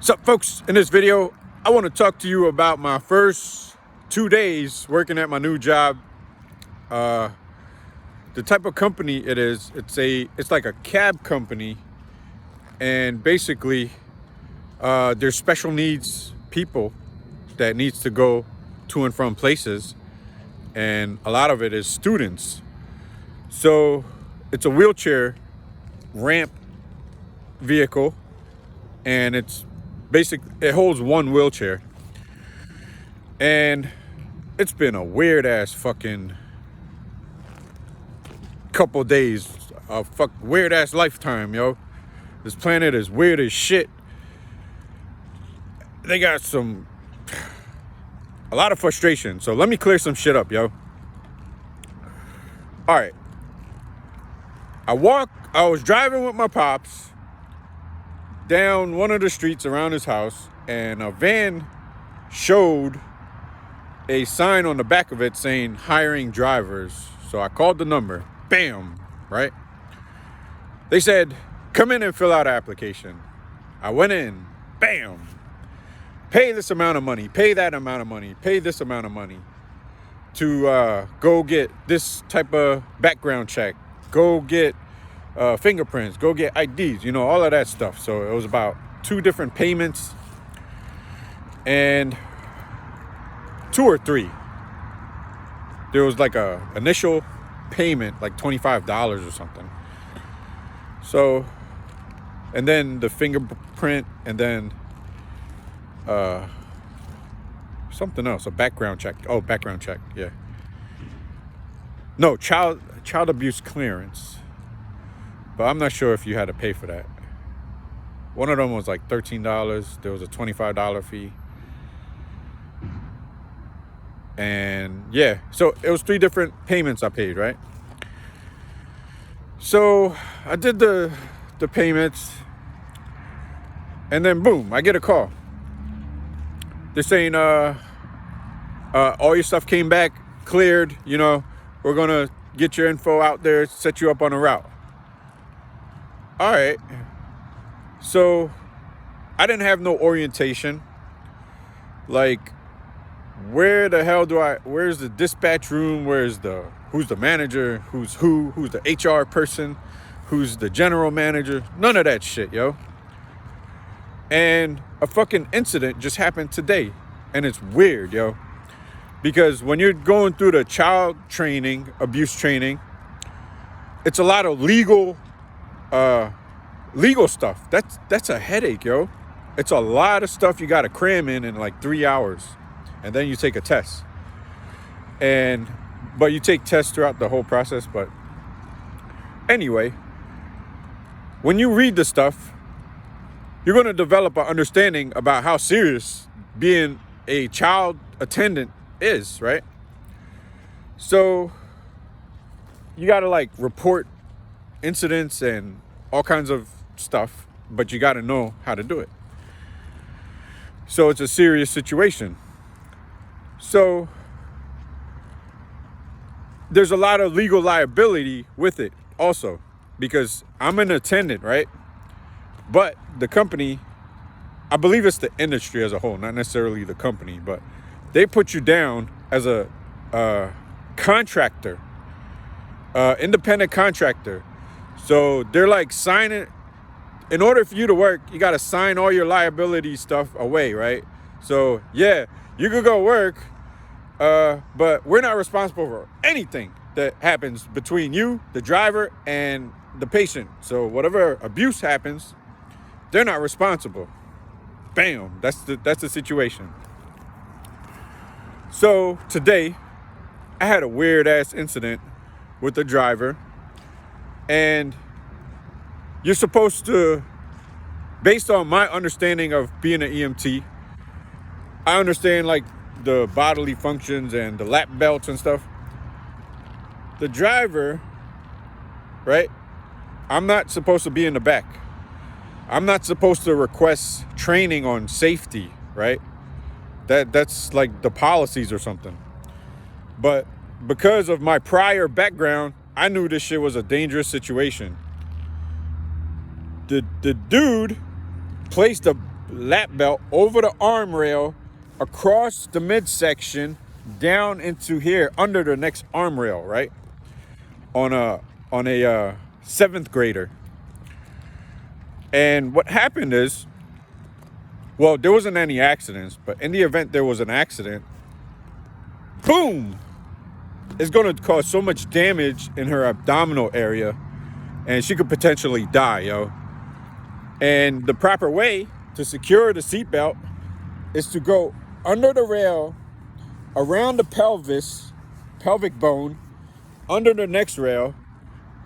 What's up, folks? In this video, I want to talk to you about my first 2 days working at my new job. The type of company it is, it's like a cab company, and basically there's special needs people that needs to go to and from places, and a lot of it is students. So it's a wheelchair ramp vehicle, and it holds one wheelchair. And it's been a weird ass fucking couple days, a weird ass lifetime, yo. This planet is weird as shit. They got a lot of frustration. So let me clear some shit up, yo. All right. I was driving with my pops down one of the streets around his house, and a van showed a sign on the back of it saying hiring drivers. So I called the number. Bam, right? They said, come in and fill out an application. I went in. Bam. Pay this amount of money. Pay that amount of money. Pay this amount of money to go get this type of background check. Go get fingerprints. Go get IDs. You know, all of that stuff. So it was about 2 different payments. And 2 or 3. There was like a initial payment, like $25 or something. So, and then the fingerprint, and then something else, a background check. Oh, background check, yeah. No, child abuse clearance. But I'm not sure if you had to pay for that. One of them was like $13. There was a $25 fee. And yeah, so it was 3 different payments I paid, right? So I did the payments, and then boom, I get a call. They're saying all your stuff came back cleared, you know, we're gonna get your info out there, set you up on a route. All right. So I didn't have no orientation. Like, where the hell where's the dispatch room? Who's the manager? Who's the HR person? Who's the general manager? None of that shit, yo. And a fucking incident just happened today. And it's weird, yo. Because when you're going through the child training, abuse training, it's a lot of legal stuff. That's a headache, yo. It's a lot of stuff you got to cram in like 3 hours. And then you take a test. But you take tests throughout the whole process. But anyway, when you read the stuff, you're going to develop an understanding about how serious being a child attendant is, right? So you got to like report incidents and all kinds of stuff, but you got to know how to do it. So it's a serious situation. So there's a lot of legal liability with it also, because I'm an attendant, right? But the company, I believe it's the industry as a whole, not necessarily the company, but they put you down as a contractor, independent contractor. So they're like signing, in order for you to work, you got to sign all your liability stuff away, right? So yeah, you could go work, but we're not responsible for anything that happens between you, the driver, and the patient. So whatever abuse happens, they're not responsible. Bam, that's the situation. So today, I had a weird ass incident with the driver, and you're supposed to, based on my understanding of being an EMT, I understand like the bodily functions and the lap belts and stuff. The driver, right? I'm not supposed to be in the back. I'm not supposed to request training on safety, right? That's like the policies or something. But because of my prior background, I knew this shit was a dangerous situation. The dude placed lap belt over the arm rail, across the midsection, down into here under the next arm rail, right? On a seventh grader. And what happened is, well, there wasn't any accidents, but in the event there was an accident, boom, it's going to cause so much damage in her abdominal area, and she could potentially die, yo. And the proper way to secure the seatbelt is to go under the rail, around the pelvic bone, under the next rail,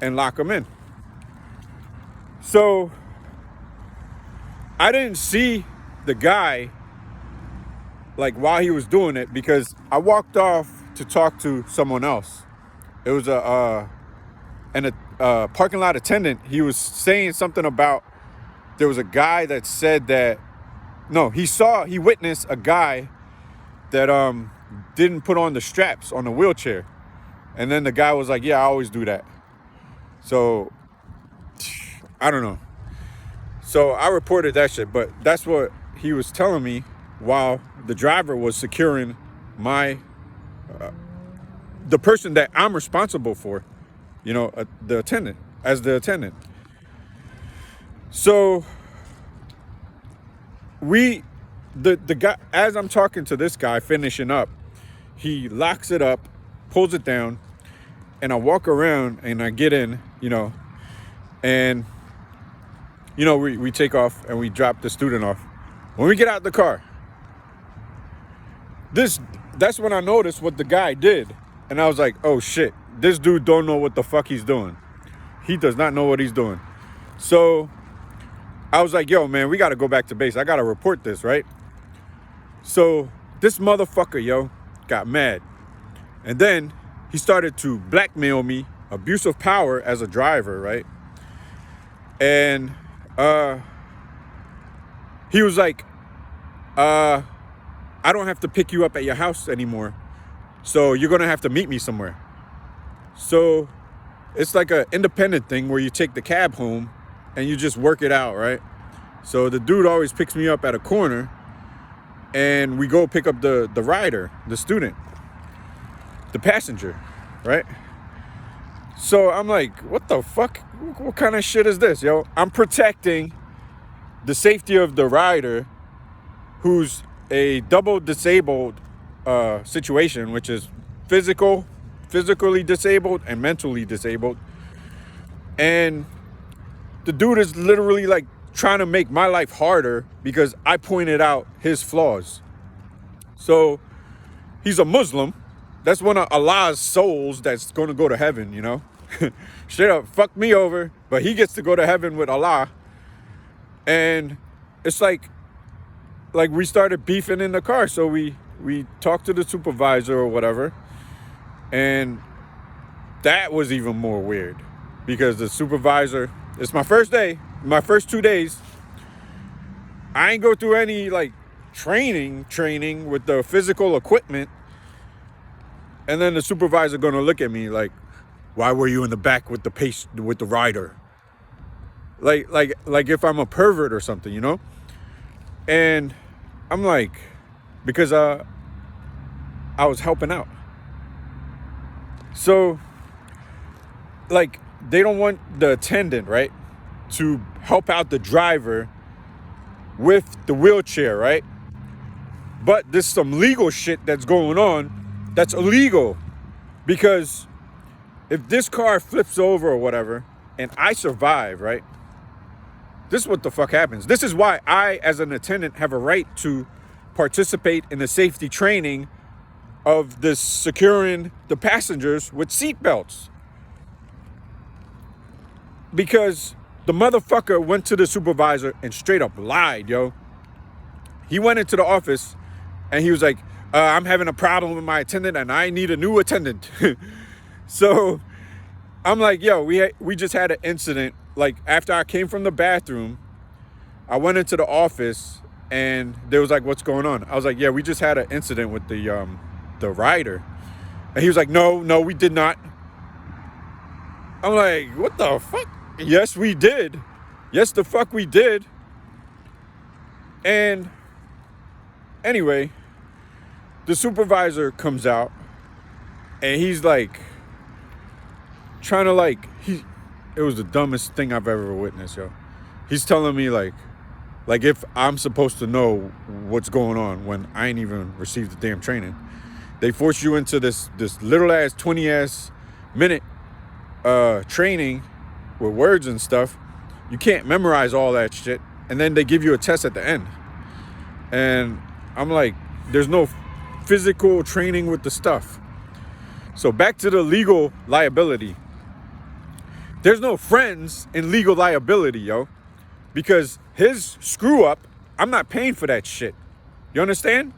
and lock them in. So I didn't see the guy like while he was doing it, because I walked off to talk to someone else. It was a parking lot attendant. He was saying something about, there was a guy that said that, no, he witnessed a guy that didn't put on the straps on the wheelchair. And then the guy was like, yeah, I always do that. So I don't know. So I reported that shit, but that's what he was telling me while the driver was securing the person that I'm responsible for, the attendant, as the attendant. So the guy, as I'm talking to this guy, finishing up, he locks it up, pulls it down, and I walk around and I get in, and we take off and we drop the student off. When we get out the car, that's when I noticed what the guy did. And I was like, oh shit, this dude don't know what the fuck he's doing. He does not know what he's doing. So I was like, yo, man, we got to go back to base. I got to report this, right? So this motherfucker, got mad. And then he started to blackmail me, abuse of power as a driver, right? And he was like, I don't have to pick you up at your house anymore, so you're gonna have to meet me somewhere. So it's like an independent thing where you take the cab home and you just work it out, right? So the dude always picks me up at a corner and we go pick up the rider, the student, the passenger, right? So I'm like, what the fuck? What kind of shit is this, yo? I'm protecting the safety of the rider, who's a double disabled situation, which is physically disabled and mentally disabled. And the dude is literally like trying to make my life harder because I pointed out his flaws. So he's a Muslim. That's one of Allah's souls that's going to go to heaven, Straight up, fuck me over, but he gets to go to heaven with Allah. And it's like we started beefing in the car. So we talked to the supervisor or whatever. And that was even more weird because the supervisor, it's my first day, my first 2 days. I ain't go through any like training with the physical equipment. And then the supervisor gonna look at me like, why were you in the back with the rider? Like if I'm a pervert or something, And I'm like, because I was helping out. So like they don't want the attendant, right, to help out the driver with the wheelchair, right? But there's some legal shit that's going on that's illegal, because if this car flips over or whatever and I survive, right, this is what the fuck happens. This is why I, as an attendant, have a right to participate in the safety training of this securing the passengers with seatbelts. Because the motherfucker went to the supervisor and straight up lied, yo. He went into the office and he was like, I'm having a problem with my attendant and I need a new attendant. So I'm like, yo, we just had an incident. Like after I came from the bathroom, I went into the office and they was like, what's going on? I was like, yeah, we just had an incident with the rider. And he was like, no, we did not. I'm like, what the fuck? Yes, we did. Yes, the fuck we did. And anyway, the supervisor comes out and he's like trying to it was the dumbest thing I've ever witnessed, yo. He's telling me like if I'm supposed to know what's going on when I ain't even received the damn training. They force you into this little ass 20 ass minute training with words and stuff. You can't memorize all that shit, and then they give you a test at the end. And I'm like, there's no physical training with the stuff. So back to the legal liability. There's no friends in legal liability, yo. Because his screw up, I'm not paying for that shit. You understand?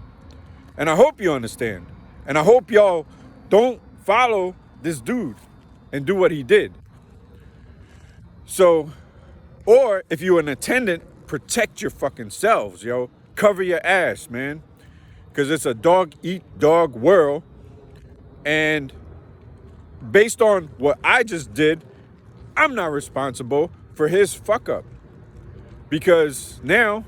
And I hope you understand. And I hope y'all don't follow this dude and do what he did. So, or if you're an attendant, protect your fucking selves, yo. Cover your ass, man. Because it's a dog-eat-dog world. And based on what I just did, I'm not responsible for his fuck up. Because now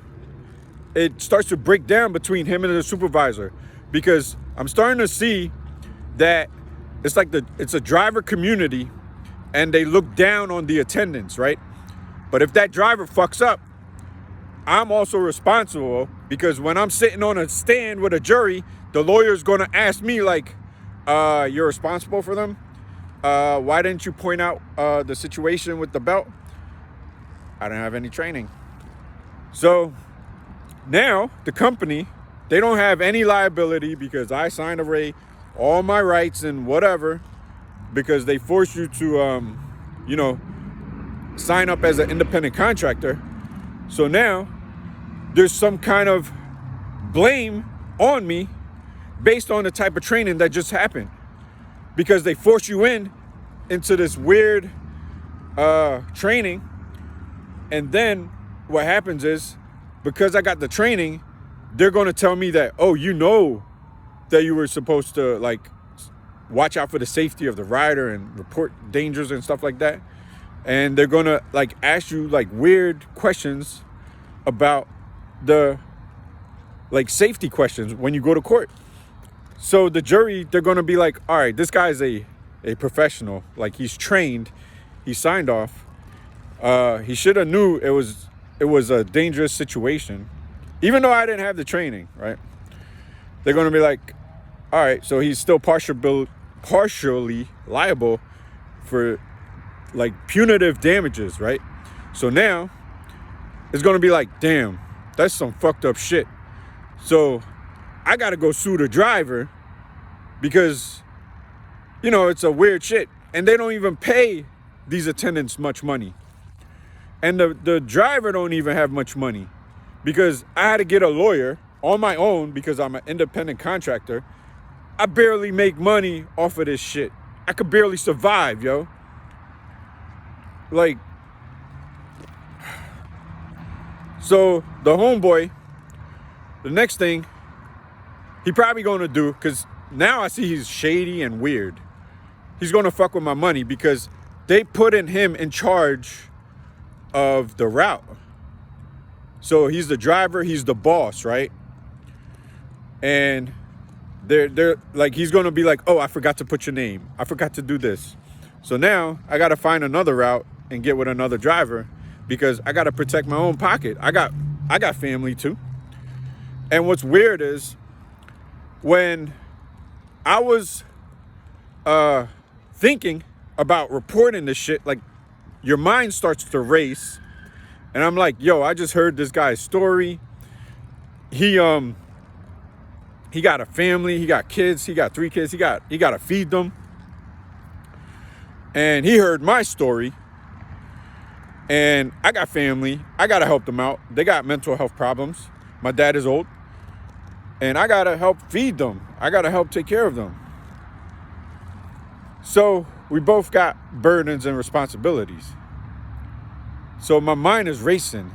it starts to break down between him and the supervisor. Because I'm starting to see that it's a driver community and they look down on the attendants, right? But if that driver fucks up, I'm also responsible, because when I'm sitting on a stand with a jury, the lawyer's gonna ask me like, you're responsible for them? Why didn't you point out the situation with the belt? I don't have any training. So now the company, they don't have any liability because I signed away all my rights and whatever, because they force you to, sign up as an independent contractor. So now there's some kind of blame on me based on the type of training that just happened, because they force you into this weird training. And then what happens is, because I got the training, they're going to tell me that, oh, you know that you were supposed to watch out for the safety of the rider and report dangers and stuff like that. And they're going to ask you weird questions about the safety questions when you go to court. So the jury, they're going to be like, all right, this guy's a professional. He's trained. He signed off. He should have knew it was a dangerous situation, even though I didn't have the training, right? They're going to be like, all right, so he's still partially liable for punitive damages, right? So now it's going to be like, damn, that's some fucked up shit. So I got to go sue the driver because, it's a weird shit. And they don't even pay these attendants much money. And the driver don't even have much money, because I had to get a lawyer on my own because I'm an independent contractor. I barely make money off of this shit. I could barely survive, yo. So the homeboy, the next thing he probably gonna do, because now I see he's shady and weird, he's gonna fuck with my money because they put him in charge of the route. So he's the driver, he's the boss, right? And they're he's gonna be like, oh, I forgot to put your name, I forgot to do this. So now I gotta find another route and get with another driver, because I gotta protect my own pocket. I got family too. And what's weird is, when I was thinking about reporting this shit, your mind starts to race. And I'm like, yo, I just heard this guy's story. He got a family, he got kids, he got 3 kids, he got to feed them. And he heard my story. And I got family, I got to help them out. They got mental health problems. My dad is old. And I got to help feed them. I got to help take care of them. So we both got burdens and responsibilities. So my mind is racing.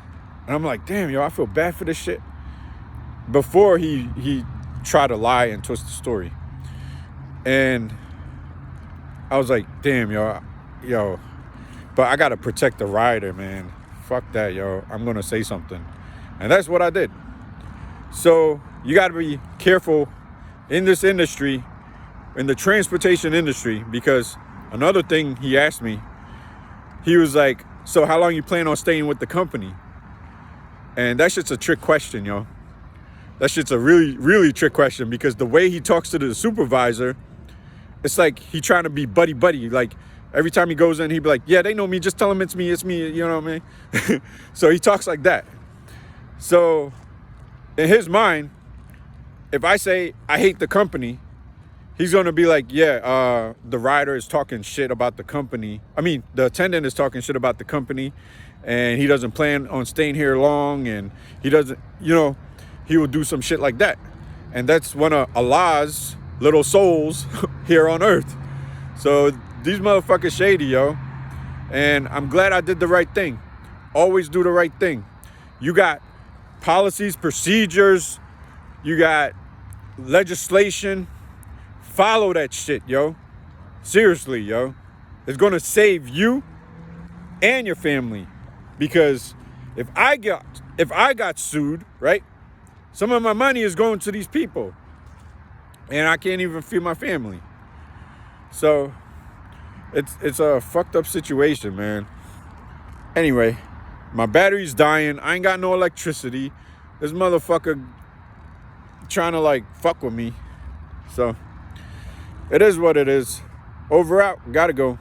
And I'm like, damn, yo, I feel bad for this shit. Before he tried to lie and twist the story. And I was like, damn, yo. But I got to protect the rider, man. Fuck that, yo. I'm going to say something. And that's what I did. So you got to be careful in this industry, in the transportation industry, because another thing he asked me, he was like, so how long you plan on staying with the company? And that shit's a trick question, yo. That shit's a really, really trick question, because the way he talks to the supervisor, it's like he trying to be buddy. Like every time he goes in, he be like, yeah, they know me. Just tell them it's me. You know what I mean? So he talks like that. So in his mind, if I say I hate the company, he's going to be like, yeah, the rider is talking shit about the company. I mean, the attendant is talking shit about the company, and he doesn't plan on staying here long, and he doesn't, you know, he will do some shit like that. And that's one of Allah's little souls here on earth. So these motherfuckers shady, yo. And I'm glad I did the right thing. Always do the right thing. You got policies, procedures, you got legislation. Follow that shit, yo. Seriously, yo. It's gonna save you and your family. Because if I got sued, right? Some of my money is going to these people. And I can't even feed my family. So it's a fucked up situation, man. Anyway, my battery's dying. I ain't got no electricity. This motherfucker trying to like fuck with me. So it is what it is. Over out. Gotta go.